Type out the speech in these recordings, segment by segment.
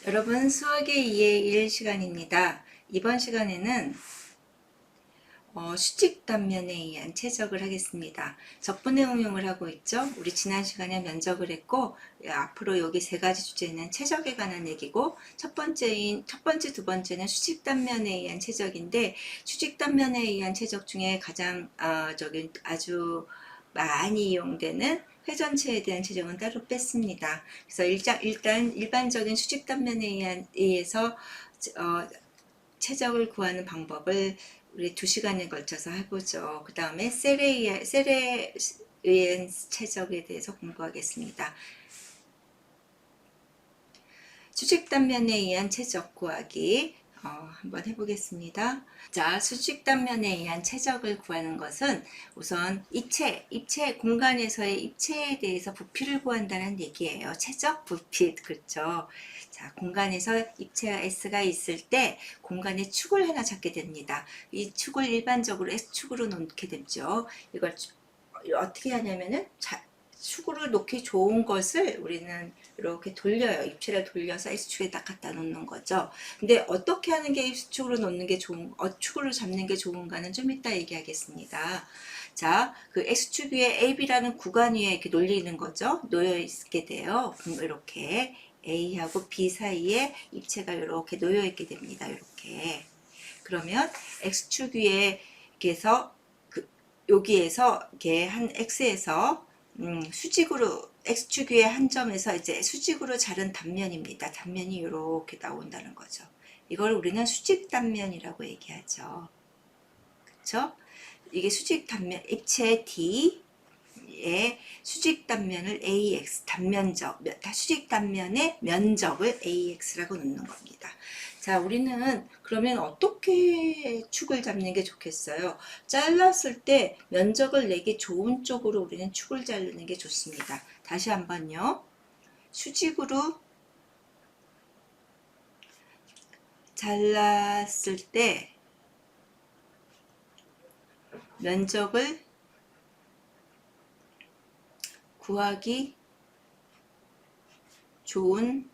여러분, 수학의 2의 1 시간입니다. 이번 시간에는 수직 단면에 의한 최적을 하겠습니다. 적분의 응용을 하고 있죠. 우리 지난 시간에 면적을 했고, 앞으로 여기 세 가지 주제는 최적에 관한 얘기고, 첫 번째, 두 번째는 수직 단면에 의한 최적인데, 수직 단면에 의한 최적 중에 가장 아주 많이 이용되는 회전체에 대한 최적은 따로 뺐습니다. 그래서 일단 일반적인 수직 단면에 의해서 최적을 구하는 방법을 우리 2시간에 걸쳐서 해보죠. 그 다음에 셀에 의한 최적에 대해서 공부하겠습니다. 수직 단면에 의한 최적 구하기 한번 해보겠습니다. 자, 수직 단면에 의한 최적을 구하는 것은 우선 입체 공간에서의 입체에 대해서 부피를 구한다는 얘기예요. 최적 부피, 그렇죠? 자, 공간에서 입체가 S가 있을 때 공간의 축을 하나 잡게 됩니다. 이 축을 일반적으로 S축으로 놓게 되죠. 이걸 어떻게 하냐면은 축으로 놓기 좋은 것을 우리는 이렇게 돌려요. 입체를 돌려서 S축에 딱 갖다 놓는 거죠. 근데 어떻게 하는 게 S축으로 놓는 게 축으로 잡는 게 좋은가는 좀 이따 얘기하겠습니다. 자, 그 X축 위에 AB라는 구간 위에 이렇게 놓이는 거죠. 놓여 있게 돼요. 이렇게 A하고 B 사이에 입체가 이렇게 놓여 있게 됩니다. 이렇게. 그러면 X축 위에 이렇게서 여기에서 이렇게 한 X에서 수직으로 X축 위의 한 점에서 이제 수직으로 자른 단면입니다. 단면이 이렇게 나온다는 거죠. 이걸 우리는 수직 단면이라고 얘기하죠. 그렇죠? 이게 수직 단면, 입체 D의 수직 단면을 AX, 수직 단면의 면적을 AX라고 놓는 겁니다. 자, 우리는 그러면 어떻게 축을 잡는 게 좋겠어요? 잘랐을 때 면적을 내기 좋은 쪽으로 우리는 축을 자르는 게 좋습니다. 다시 한번요. 수직으로 잘랐을 때 면적을 구하기 좋은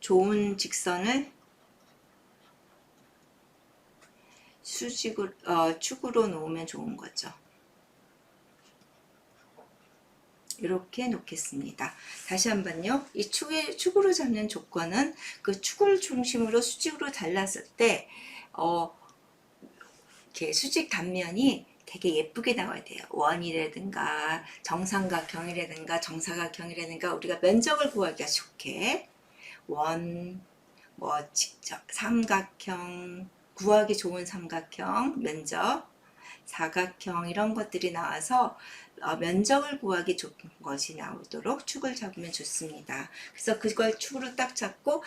좋은 직선을 축으로 놓으면 좋은 거죠. 이렇게 놓겠습니다. 다시 한번요. 이 축으로 잡는 조건은 그 축을 중심으로 수직으로 잘랐을 때 이렇게 수직 단면이 되게 예쁘게 나와야 돼요. 원이라든가 정삼각형이라든가 정사각형이라든가 우리가 면적을 구하기가 좋게 원, 직접 삼각형, 구하기 좋은 삼각형, 면적, 사각형 이런 것들이 나와서 면적을 구하기 좋은 것이 나오도록 축을 잡으면 좋습니다. 그래서 그걸 축으로 딱 잡고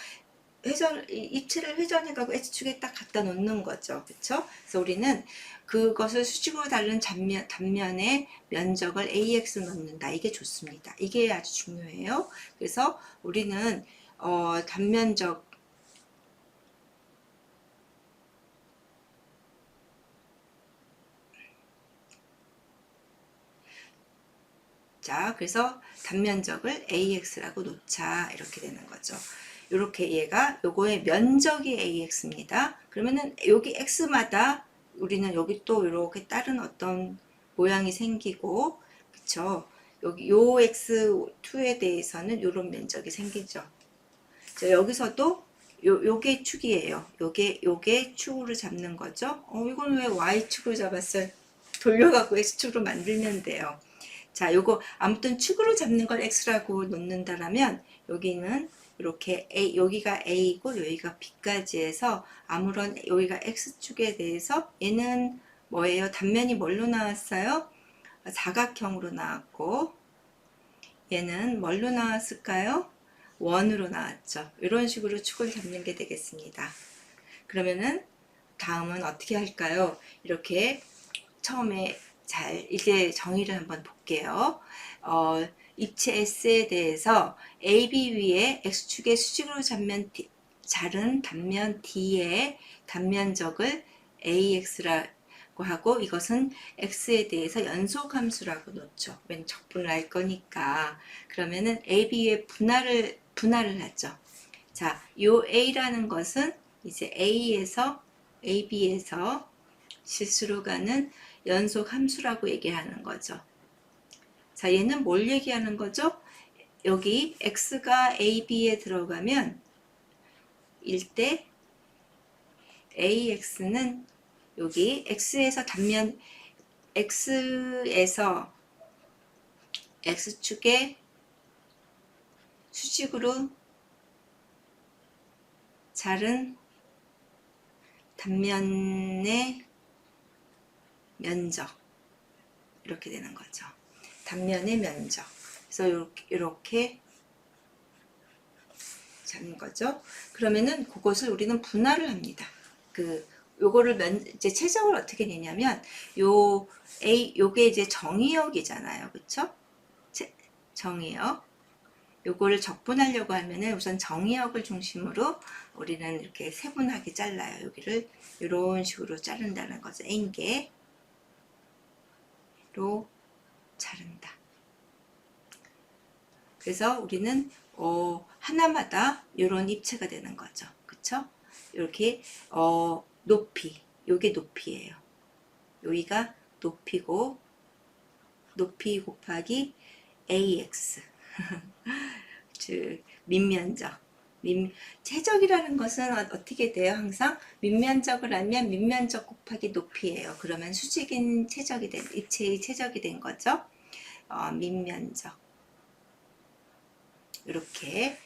입체를 회전해가고 H축에 딱 갖다 놓는 거죠. 그렇죠? 그래서 우리는 그것을 수직으로 다른 단면의 면적을 AX 넣는다. 이게 좋습니다. 이게 아주 중요해요. 그래서 우리는 단면적 자, 그래서 단면적을 AX라고 놓자. 이렇게 되는 거죠. 이렇게 얘가 요거의 면적이 AX입니다. 그러면은 여기 X마다 우리는 여기 또 이렇게 다른 어떤 모양이 생기고, 그쵸? 여기 요 X2에 대해서는 이런 면적이 생기죠. 자, 여기서도 요게 축이에요. 요게 축으로 잡는 거죠. 이건 왜 Y축으로 잡았어요? 돌려갖고 X축으로 만들면 돼요. 자, 요거 아무튼 축으로 잡는 걸 X라고 놓는다라면 여기는 이렇게 여기가 A고 여기가 B까지 해서 아무런 여기가 X축에 대해서 얘는 뭐예요? 단면이 뭘로 나왔어요? 사각형으로 나왔고 얘는 뭘로 나왔을까요? 원으로 나왔죠. 이런 식으로 축을 잡는 게 되겠습니다. 그러면은 다음은 어떻게 할까요? 이렇게 처음에 이제 정의를 한번 볼게요. 입체 S에 대해서 AB 위에 X축의 수직으로 자른 단면 D의 단면적을 AX라고 하고, 이것은 X에 대해서 연속함수라고 놓죠. 왠 적분을 할 거니까. 그러면은 AB의 분할을 하죠. 자, 요 A라는 것은 이제 AB에서 실수로 가는 연속 함수라고 얘기하는 거죠. 자, 얘는 뭘 얘기하는 거죠? 여기 X가 AB에 들어가면 일때 AX는 여기 X에서 단면 X에서 X축의 수직으로 자른 단면의 면적, 이렇게 되는 거죠. 단면의 면적. 그래서 이렇게 자는 거죠. 그러면은 그것을 우리는 분할을 합니다. 요거를 이제 최적을 어떻게 내냐면, 요게 이제 정의역이잖아요. 그쵸? 정의역. 요거를 적분하려고 하면은 우선 정의역을 중심으로 우리는 이렇게 세분하게 잘라요. 여기를 이런 식으로 자른다는 거죠. N개로 자른다. 그래서 우리는 하나마다 이런 입체가 되는 거죠. 그쵸? 이렇게 높이, 요게 높이예요. 여기가 높이고, 높이 곱하기 AX 즉 밑면적. 최적이라는 것은 어떻게 돼요? 항상 밑면적을 알면 밑면적 곱하기 높이예요. 그러면 수직인 최적이 입체의 최적이 된 거죠. 밑면적. 이렇게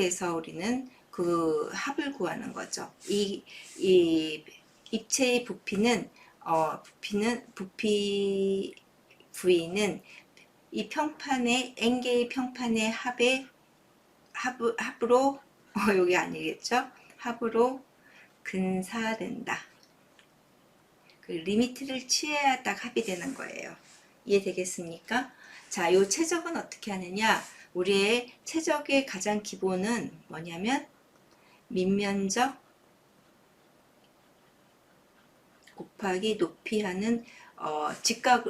해서 우리는 그 합을 구하는 거죠. 이 입체의 부피는 부피 V는 이 평판의 N개의 평판의 합으로 여기 아니겠죠? 합으로 근사된다. 그 리미트를 취해야 딱 합이 되는 거예요. 이해되겠습니까? 자, 요 최적은 어떻게 하느냐? 우리의 최적의 가장 기본은 뭐냐면 밑면적 곱하기 높이 하는 그러니까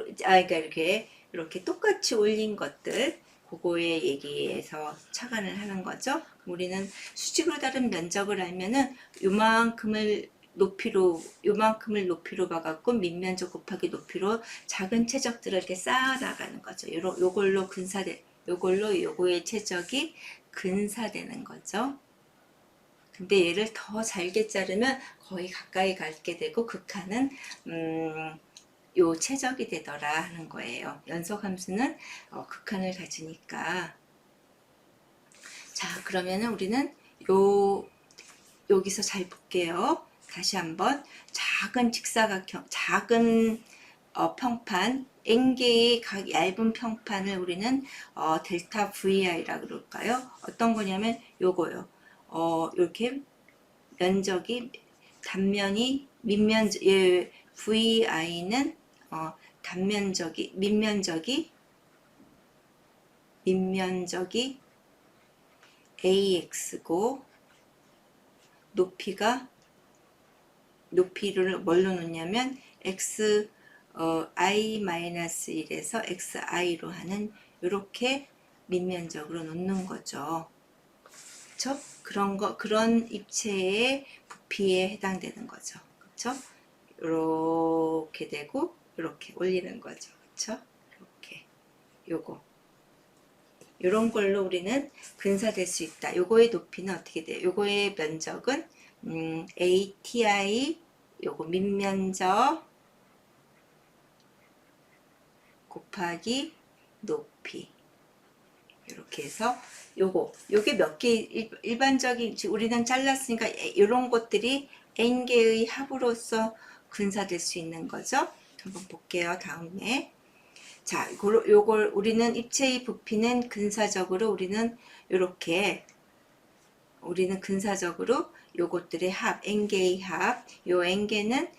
이렇게 똑같이 올린 것들, 그거에 얘기해서 착안을 하는 거죠. 우리는 수직으로 다른 면적을 알면은 요만큼을 높이로 봐갖고 밑면적 곱하기 높이로 작은 최적들을 이렇게 쌓아 나가는 거죠. 요걸로 요거의 최적이 근사되는 거죠. 근데 얘를 더 잘게 자르면 거의 가까이 가게 되고 극한은 요 최적이 되더라 하는 거예요. 연속함수는 극한을 가지니까. 자, 그러면은 우리는 여기서 잘 볼게요. 다시 한번 작은 직사각형, 작은 평판, N개의 각 얇은 평판을 우리는 델타 VI라고 그럴까요? 어떤 거냐면 요거요. 이렇게 면적이 단면이 VI는 밑면적이 AX고 높이를 뭘로 놓냐면 I-1에서 XI로 하는 이렇게 밑면적으로 놓는 거죠. 그쵸? 그런 입체의 부피에 해당되는 거죠. 그쵸? 이렇게 되고, 이렇게 올리는 거죠. 그쵸? 이렇게. 요런 걸로 우리는 근사될 수 있다. 요거의 높이는 어떻게 돼요? 요거의 면적은, ATI, 요거 밑면적 곱하기 높이. 이렇게 해서 요게 몇 개 일반적인 우리는 잘랐으니까 이런 것들이 N개의 합으로서 근사될 수 있는 거죠. 한번 볼게요. 다음에 자, 요걸 우리는 입체의 부피는 근사적으로 우리는 근사적으로 요것들의 합, N개의 합, 요 N개는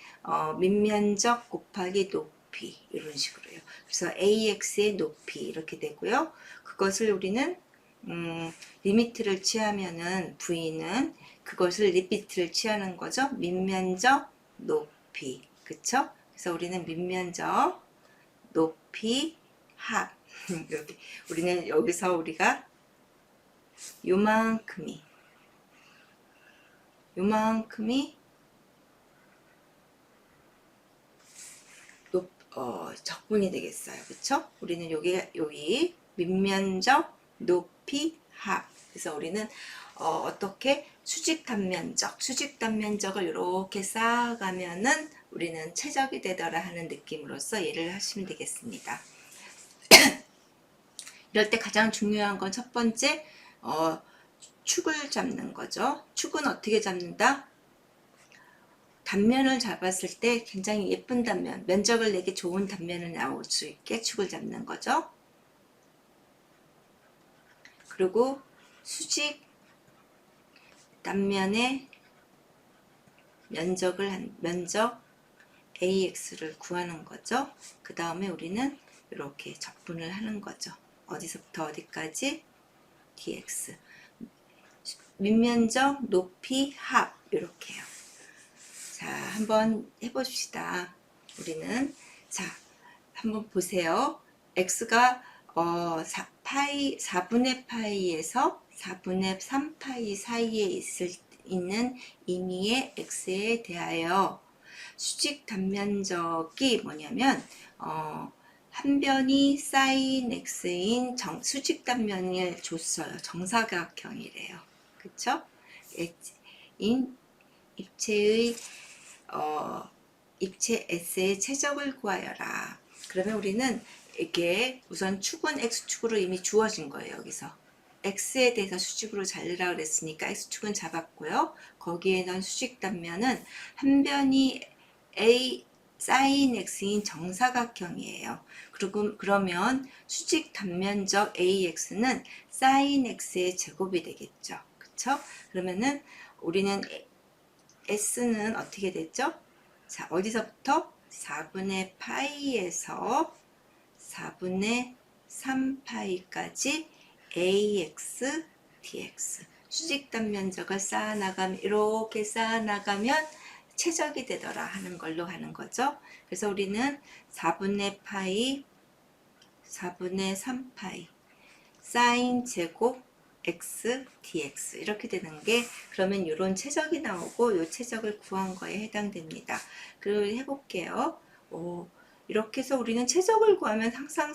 밑면적 곱하기 높이 이런 식으로요. 그래서 AX의 높이 이렇게 되고요. 그것을 우리는 리미트를 취하면은 V는 그것을 리피트를 취하는 거죠. 밑면적, 높이. 그쵸? 그래서 우리는 밑면적, 높이, 합. 여기, 우리는 여기서 우리가 요만큼이 적분이 되겠어요. 그쵸? 우리는 여기 밑면적, 높이, 합. 그래서 우리는 어떻게 수직 단면적을 이렇게 쌓아가면은 우리는 최적이 되더라 하는 느낌으로써 예를 하시면 되겠습니다. 이럴 때 가장 중요한 건 첫 번째 축을 잡는 거죠. 축은 어떻게 잡는다? 단면을 잡았을 때 굉장히 예쁜 단면, 면적을 내기 좋은 단면을 나올 수 있게 축을 잡는 거죠. 그리고 수직 단면의 면적 AX를 구하는 거죠. 그 다음에 우리는 이렇게 적분을 하는 거죠. 어디서부터 어디까지? DX. 밑면적, 높이, 합. 이렇게요. 자, 한번 해봅시다. 우리는 자, 한번 보세요. x가 4분의 파이에서 4분의 3파이 사이에 있는 임의의 x에 대하여 수직 단면적이 뭐냐면 한 변이 사인 x인 수직 단면을 줬어요. 정사각형이래요. 그쵸? 입체의 입체 S의 최적을 구하여라. 그러면 우리는 이게 우선 축은 X축으로 이미 주어진 거예요. 여기서 X에 대해서 수직으로 잘리라 그랬으니까 X축은 잡았고요. 거기에 넣은 수직 단면은 한 변이 A 사인 X인 정사각형이에요. 그러면 수직 단면적 AX는 사인 X의 제곱이 되겠죠. 그쵸? 그러면은 우리는 S는 어떻게 됐죠? 자, 어디서부터? 4분의 파이에서 4분의 3파이까지 AX, DX. 수직 단면적을 쌓아나가면, 이렇게 쌓아나가면 최적이 되더라 하는 걸로 하는 거죠. 그래서 우리는 4분의 파이, 4분의 3파이, 사인 제곱, x, dx 이렇게 되는 게 그러면 이런 최적이 나오고 이 최적을 구한 거에 해당됩니다. 그리고 해볼게요. 이렇게 해서 우리는 최적을 구하면 항상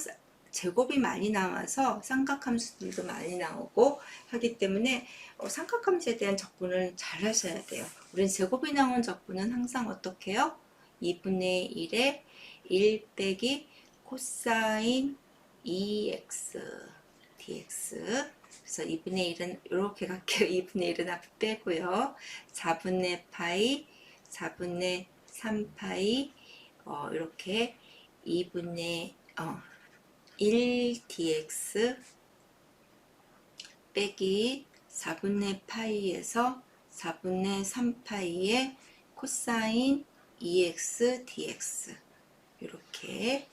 제곱이 많이 나와서 삼각함수들도 많이 나오고 하기 때문에 삼각함수에 대한 적분을 잘 하셔야 돼요. 우리는 제곱이 나온 적분은 항상 어떻게 해요? 2분의 1에 1 빼기 코사인 2x dx. 그래서 2분의 1은 이렇게 갈게요. 2분의 1은 앞에 빼고요. 4분의 파이, 4분의 3파이 이렇게 2분의 1 dx 빼기 4분의 파이에서 4분의 3파이의 코사인 2x dx 이렇게.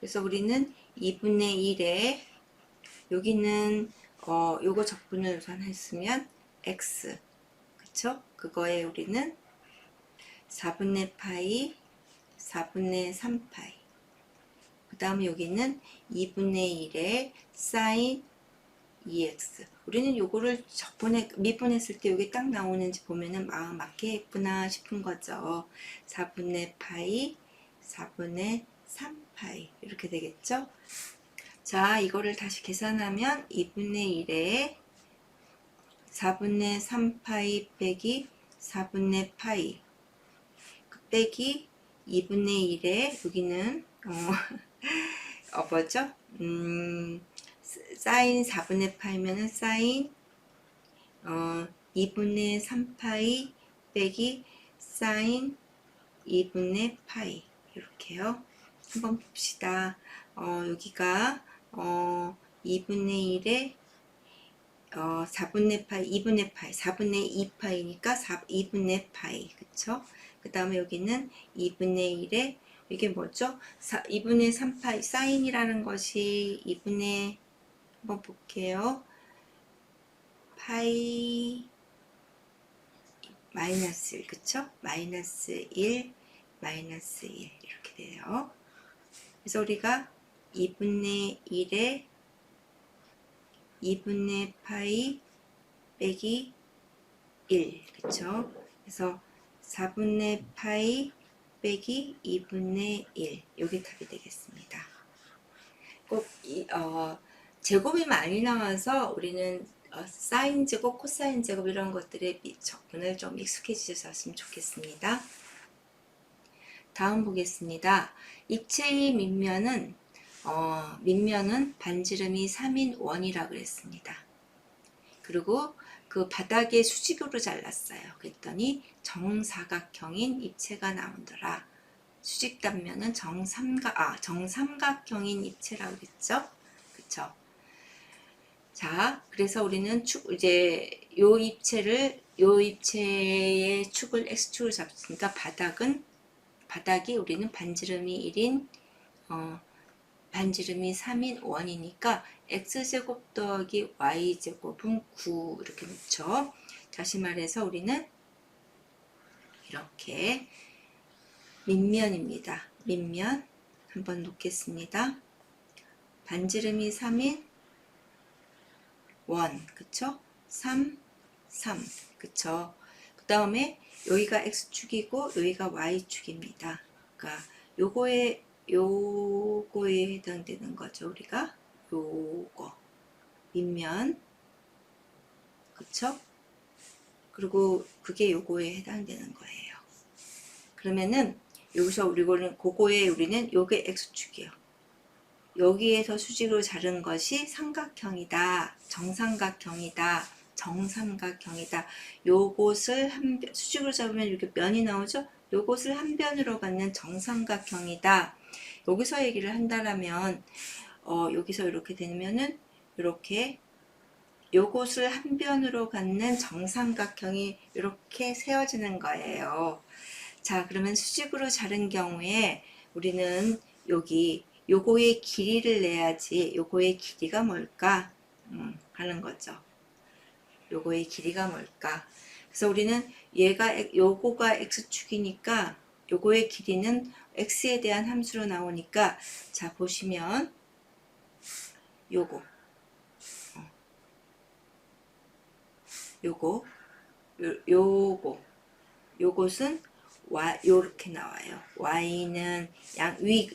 그래서 우리는 2분의 1에 여기는 요거 적분을 우선 했으면 x 그쵸? 그거에 우리는 4분의 파이 4분의 3파이 그 다음에 여기는 2분의 1에 사인 2x 우리는 요거를 미분했을 때 여기 딱 나오는지 보면은 마음 맞게 했구나 싶은 거죠. 4분의 파이 4분의 3파이 이렇게 되겠죠? 자, 이거를 다시 계산하면 2분의 1에 4분의 3파이 빼기 4분의 파이 빼기 2분의 1에 여기는 뭐죠? 사인 4분의 파이면은 사인 2분의 3파이 빼기 사인 2분의 파이 이렇게요. 한번 봅시다. 여기가 2분의 1에 4분의 파이, 2분의 파이, 4분의 2파이니까 2분의 파이, 그쵸? 그 다음에 여기는 2분의 1에 이게 뭐죠? 2분의 3파이, 사인이라는 것이 2분의 한번 볼게요. 파이 마이너스 1, 그쵸? 마이너스 1, 마이너스 1 이렇게 돼요. 그래서 우리가 2분의 1에 2분의 파이 빼기 1, 그쵸? 그래서 4분의 파이 빼기 2분의 1, 요게 답이 되겠습니다. 꼭 제곱이 많이 나와서 우리는 사인 제곱, 코사인 제곱 이런 것들의 접근을 좀 익숙해지셨으면 좋겠습니다. 다음 보겠습니다. 입체의 밑면은 반지름이 3인 원이라고 그랬습니다. 그리고 그 바닥에 수직으로 잘랐어요. 그랬더니 정사각형인 입체가 나오더라. 수직 단면은 정삼각형인 입체라고 그랬죠. 그쵸? 자, 그래서 우리는 이제 요 입체의 축을 x축으로 잡으니까 바닥이 우리는 반지름이 1인 반지름이 3인 원이니까 x제곱 더하기 y제곱은 9 이렇게 놓죠. 다시 말해서 우리는 이렇게 밑면입니다. 밑면 한번 놓겠습니다. 반지름이 3인 원, 그쵸? 3, 3, 그쵸? 그 다음에 여기가 x축이고 여기가 y축입니다. 그러니까 요거에 해당되는 거죠. 우리가 요거 밑면, 그쵸? 그리고 그게 요거에 해당되는 거예요. 그러면은 여기서 우리는 요게 x축이요. 여기에서 수직으로 자른 것이 삼각형이다, 정삼각형이다, 정삼각형이다. 요것을 수직으로 잡으면 이렇게 면이 나오죠? 요것을 한 변으로 갖는 정삼각형이다. 여기서 얘기를 한다라면 여기서 이렇게 되면은 이렇게 요것을 한 변으로 갖는 정삼각형이 이렇게 세워지는 거예요. 자, 그러면 수직으로 자른 경우에 우리는 요거의 길이를 내야지 요거의 길이가 뭘까 하는 거죠. 요거의 길이가 뭘까? 그래서 우리는 요거가 x축이니까 요거의 길이는 x에 대한 함수로 나오니까, 자 보시면 요것은 요렇게 나와요. y는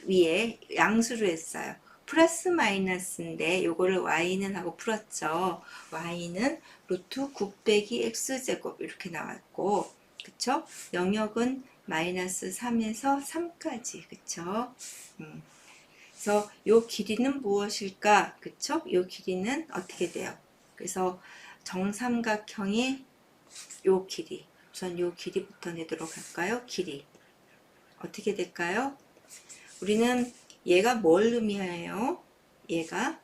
위에 양수로 했어요. 플러스 마이너스인데 요거를 y는 하고 풀었죠. y는 루트 9 빼기 x제곱 이렇게 나왔고, 그쵸? 영역은 마이너스 3에서 3까지, 그쵸? 그래서 요 길이는 무엇일까? 그쵸? 요 길이는 어떻게 돼요? 그래서 정삼각형의 요 길이, 우선 요 길이부터 내도록 할까요? 길이 어떻게 될까요? 우리는 얘가 뭘 의미해요? 얘가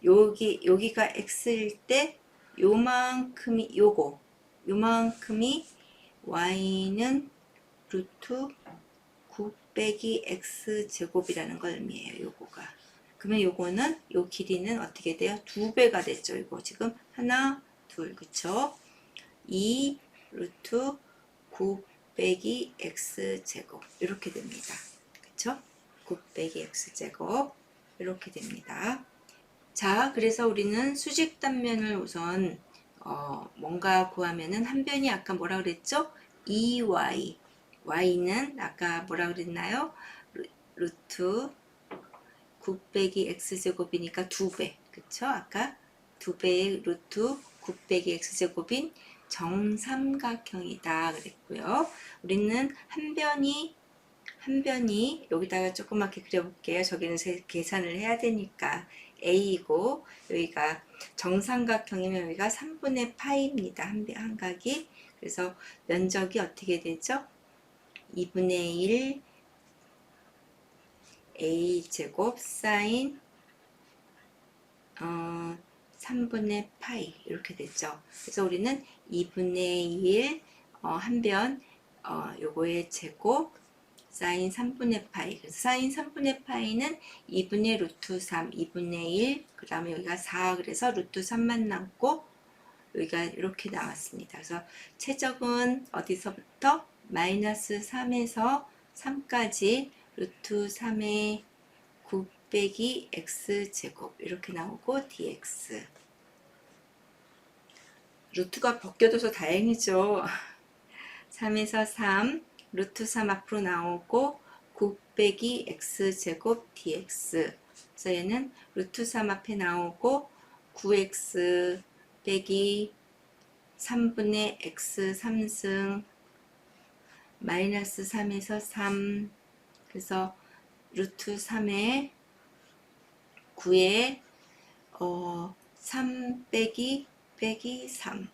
여기가 x일 때 요만큼이 요만큼이 y는 루트 9 빼기 x제곱이라는 걸 의미해요. 요거가. 그러면 요거는 요 길이는 어떻게 돼요? 2배가 됐죠. 이거 지금 하나, 둘, 그쵸? 2 루트 9 빼기 x제곱 이렇게 됩니다. 그쵸? 9 빼기 x제곱 이렇게 됩니다. 자, 그래서 우리는 수직 단면을 우선 뭔가 구하면은 한 변이 아까 뭐라 그랬죠? 2y, y는 아까 뭐라 그랬나요? 루트 9 빼기 x제곱이니까 2배, 그쵸? 아까 2배의 루트 9 빼기 x제곱인 정삼각형이다 그랬고요. 우리는 한 변이 여기다가 조그맣게 그려볼게요. 저기는 계산을 해야 되니까 a이고 여기가 정삼각형이면 여기가 3분의 파이입니다. 한 각이. 그래서 면적이 어떻게 되죠? 2분의 1 a제곱 사인 3분의 파이 이렇게 됐죠. 그래서 우리는 2분의 1 한 변 요거의 제곱 사인 3분의 파이. 그래서 사인 3분의 파이는 2분의 루트 3, 2분의 1, 그 다음에 여기가 4, 그래서 루트 3만 남고 여기가 이렇게 나왔습니다. 그래서 최적은 어디서부터? 마이너스 3에서 3까지 루트 3의 9 빼기 x제곱 이렇게 나오고 dx. 루트가 벗겨져서 다행이죠. 3에서 3 루트 3 앞으로 나오고 9 빼기 x제곱 dx. 그래서 얘는 루트 3 앞에 나오고 9x 빼기 3분의 x 3승 마이너스 3에서 3. 그래서 루트 3에 9에 3 빼기 3.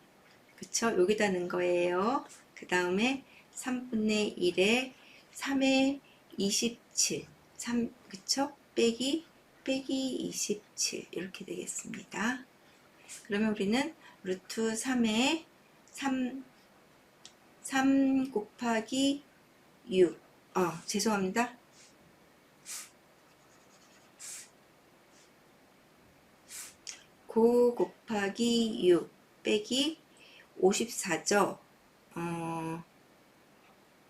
그쵸? 여기다 넣은 거예요. 그 다음에 3분의 1에 3에 27. 3, 그쵸? 빼기 27. 이렇게 되겠습니다. 그러면 우리는 루트 3에 3 곱하기 6. 죄송합니다. 9 곱하기 6 빼기 54죠.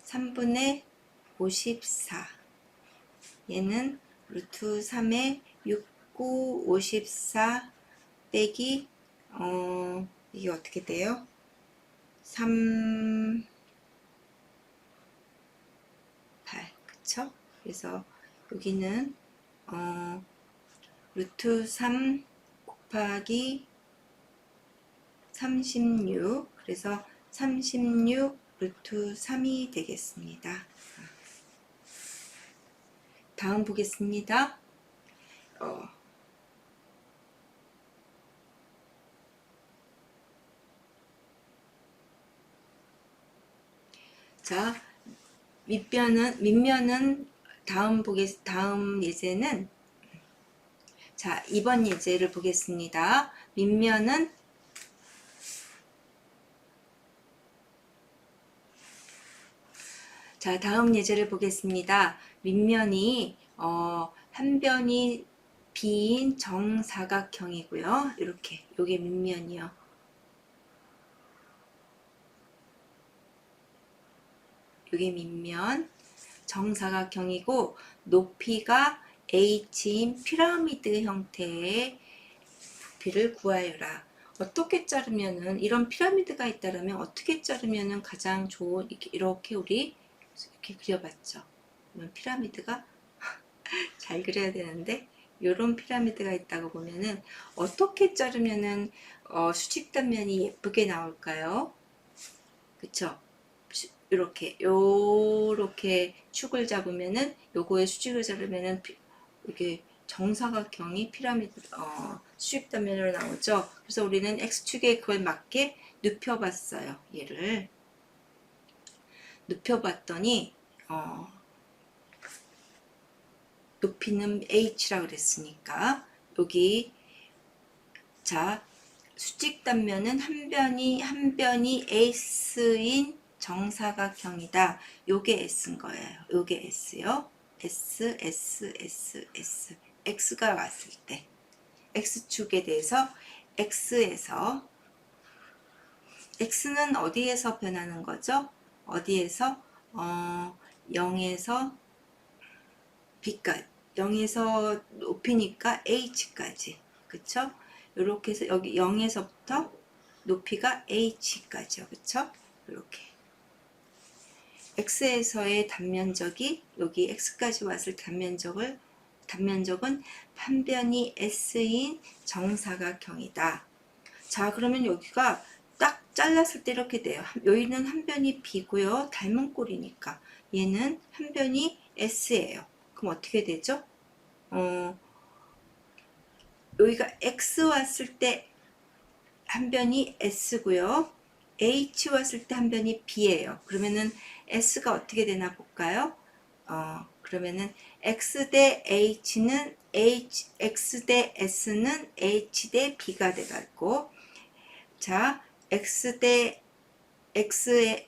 3분의 54. 얘는 루트 3에 6, 9, 54 빼기 이게 어떻게 돼요? 3, 8. 그쵸? 그래서 여기는 루트 3 곱하기 36. 그래서 36 루트 3이 되겠습니다. 다음 보겠습니다. 자, 밑면은 다음 예제는 자, 이번 예제를 보겠습니다. 밑면은 자, 다음 예제를 보겠습니다. 밑면이 한 변이 B인 정사각형이고요. 이렇게 요게 밑면이요. 요게 밑면 정사각형이고 높이가 H인 피라미드 형태의 부피를 구하여라. 어떻게 자르면은 이런 피라미드가 있다면 어떻게 자르면은 가장 좋은 이렇게 우리 이렇게 그려봤죠. 그러면 피라미드가 잘 그려야 되는데 이런 피라미드가 있다고 보면은 어떻게 자르면은 수직 단면이 예쁘게 나올까요? 그쵸? 이렇게 축을 잡으면은 요거에 수직을 잡으면은 이게 정사각형이 피라미드 수직 단면으로 나오죠. 그래서 우리는 x축에 그걸 맞게 눕혀봤어요. 얘를 눕혀봤더니 높이는 h라 그랬으니까 여기 자 수직 단면은 한 변이 s인 정사각형이다. 요게 s인 거예요. 요게 s요. s x가 왔을 때 x축에 대해서 x에서 x는 어디에서 변하는 거죠? 어디에서 0에서 b까지 0에서 높이니까 h까지 그쵸? 이렇게 해서 여기 0에서부터 높이가 h까지요. 그쵸? 이렇게 x에서의 단면적이 여기 x까지 왔을 단면적은 한 변이 s인 정사각형이다. 자, 그러면 여기가 딱 잘랐을 때 이렇게 돼요. 여기는 한 변이 b고요. 닮은 꼴이니까 얘는 한 변이 s예요. 그럼 어떻게 되죠? 여기가 x 왔을 때 한 변이 s고요. h 왔을 때 한 변이 b예요. 그러면은 s가 어떻게 되나 볼까요? 그러면은 x 대 h는 x 대 s는 h 대 b가 돼가지고 자 x 대 h는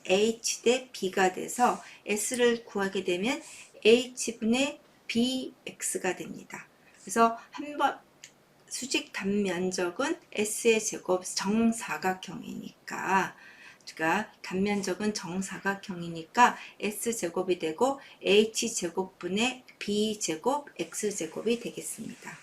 h 대 b가 돼서 s를 구하게 되면 h분의 bx가 됩니다. 그래서 한번 수직 단면적은 S의 제곱 정사각형이니까, 그러니까 단면적은 정사각형이니까 S제곱이 되고 H제곱분의 B제곱 X제곱이 되겠습니다.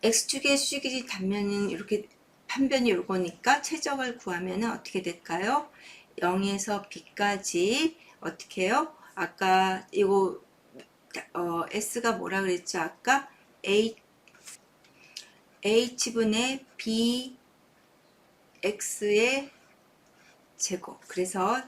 X축의 수직이 단면은 이렇게 판변이 요거니까 최적을 구하면 어떻게 될까요? 0에서 B까지 어떻게 해요? 아까 이거 S가 뭐라 그랬죠? 아까 H분의 B X의 제곱. 그래서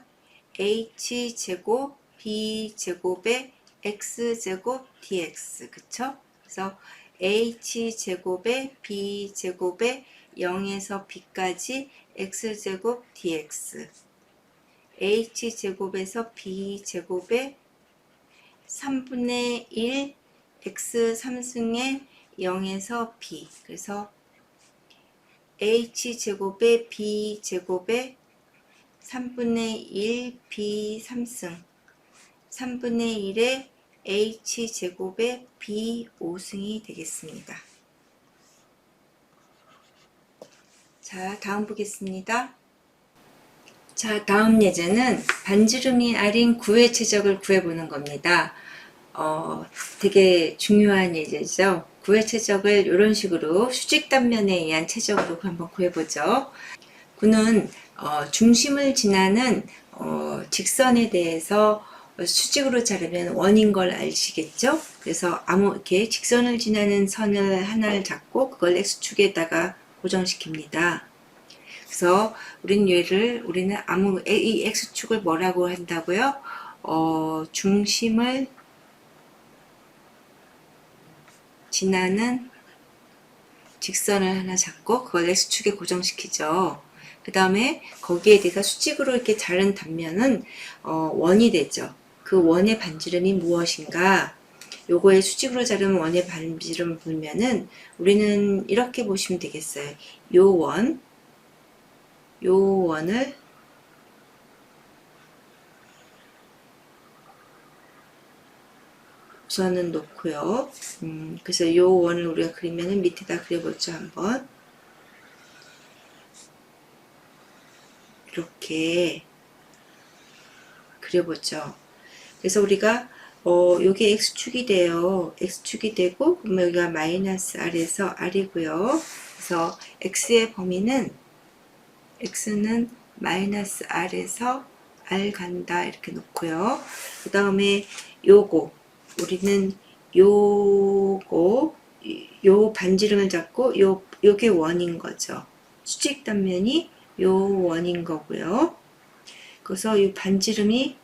H제곱 B제곱의 X제곱 dx. 그쵸? 그래서 H제곱의 B제곱의 0에서 B까지 X제곱 dx. H제곱에서 B제곱의 3분의 1 X 3승의 0에서 B. 그래서 H제곱의 B제곱의 3분의 1 B 3승 3분의 1의 H제곱의 B 5승이 되겠습니다. 자, 다음 보겠습니다. 자, 다음 예제는 반지름이 R인 구의 최적을 구해보는 겁니다. 되게 중요한 예제죠. 구의 최적을 이런 식으로 수직 단면에 의한 최적으로 한번 구해보죠. 구는 중심을 지나는 직선에 대해서 수직으로 자르면 원인 걸 아시겠죠? 그래서 이렇게 직선을 지나는 선을 하나를 잡고 그걸 X축에다가 고정시킵니다. 그래서 우리는 이 X축을 뭐라고 한다고요? 중심을 지나는 직선을 하나 잡고 그걸 X축에 고정시키죠. 그 다음에 거기에 대해서 수직으로 이렇게 자른 단면은 원이 되죠. 그 원의 반지름이 무엇인가? 요거에 수직으로 자른 원의 반지름 보면은 우리는 이렇게 보시면 되겠어요. 요 원을 우선은 놓고요. 그래서 요 원을 우리가 그리면은 밑에다 그려보죠. 한번. 이렇게 그려보죠. 그래서 우리가 요게 X축이 돼요. X축이 되고 그러면 여기가 마이너스 R에서 R이고요. 그래서 X의 범위는 X는 마이너스 R에서 R 간다 이렇게 놓고요. 그 다음에 우리는 요 반지름을 잡고 요게 원인 거죠. 수직 단면이 요 원인 거고요. 그래서 이 반지름이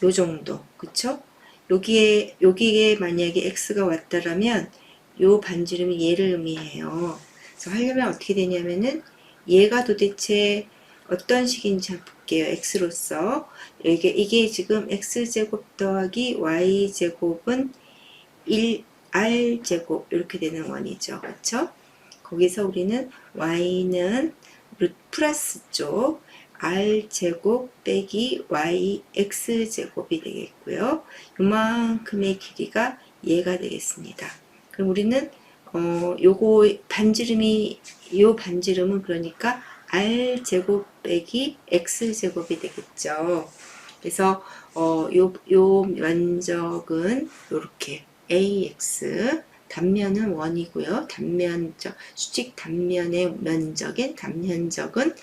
요 정도, 그쵸? 여기에 만약에 X가 왔다라면 요 반지름이 얘를 의미해요. 그래서 하려면 어떻게 되냐면은 얘가 도대체 어떤 식인지 한번 볼게요. X로서. 이게 지금 X제곱 더하기 Y제곱은 R제곱 이렇게 되는 원이죠. 그쵸? 거기서 우리는 Y는 플러스 쪽 R제곱 빼기 X제곱이 되겠고요. 요만큼의 길이가 얘가 되겠습니다. 그럼 우리는 요 반지름은 그러니까 R제곱 빼기 X제곱이 되겠죠. 그래서 요 면적은 요렇게 AX 단면은 원이고요. 수직 단면의 면적인 단면적은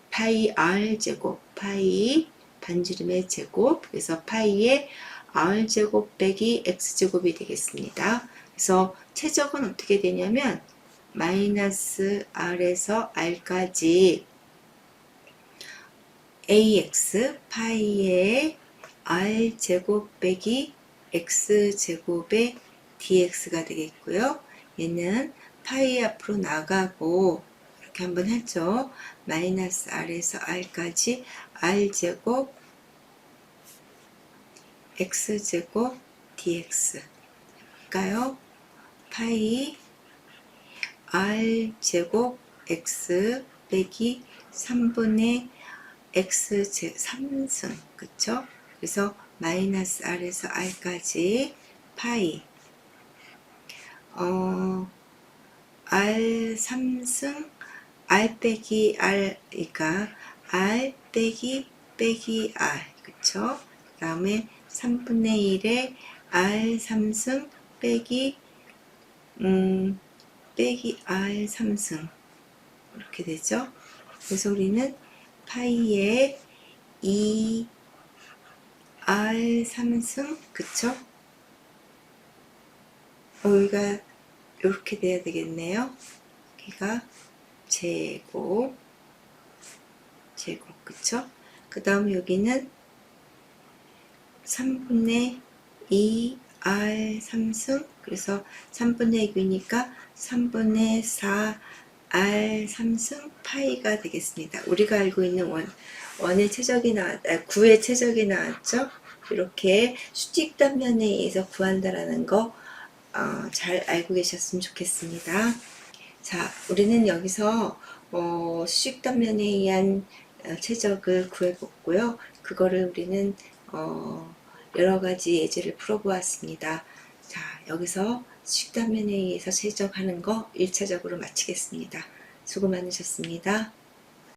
파이 R제곱, 파이 반지름의 제곱, 그래서 파이의 R제곱 빼기 X제곱이 되겠습니다. 그래서 최적은 어떻게 되냐면 마이너스 R에서 R까지 AX 파이의 R제곱 빼기 X제곱의 dx가 되겠고요. 얘는 파이 앞으로 나가고 이렇게 한번 했죠. 마이너스 R에서 R까지 R제곱 X제곱 dx 할까요? 파이 R제곱 X 빼기 3분의 X제 3승 그쵸? 그래서 마이너스 R에서 R까지 파이 R 3승 R 빼기 R, 그러니까 R 빼기 R, 그쵸? 그 다음에 3분의 1에 R 3승 빼기 R 3승, 이렇게 되죠? 그래서 우리는 파이에 2 R 3승, 그쵸? 여기가 이렇게 돼야 되겠네요. 여기가 제곱, 그쵸? 그 다음 여기는 3분의 2 R 3승, 그래서 3분의 2니까 3분의 4 R 3승 파이가 되겠습니다. 우리가 알고 있는 원의 최적이 구의 최적이 나왔죠? 이렇게 수직 단면에 의해서 구한다라는 거 잘 알고 계셨으면 좋겠습니다. 자, 우리는 여기서 수직 단면에 의한 최적을 구해봤고요. 그거를 우리는 여러 가지 예제를 풀어보았습니다. 자, 여기서 수직 단면에 의해서 최적하는 거 1차적으로 마치겠습니다. 수고 많으셨습니다.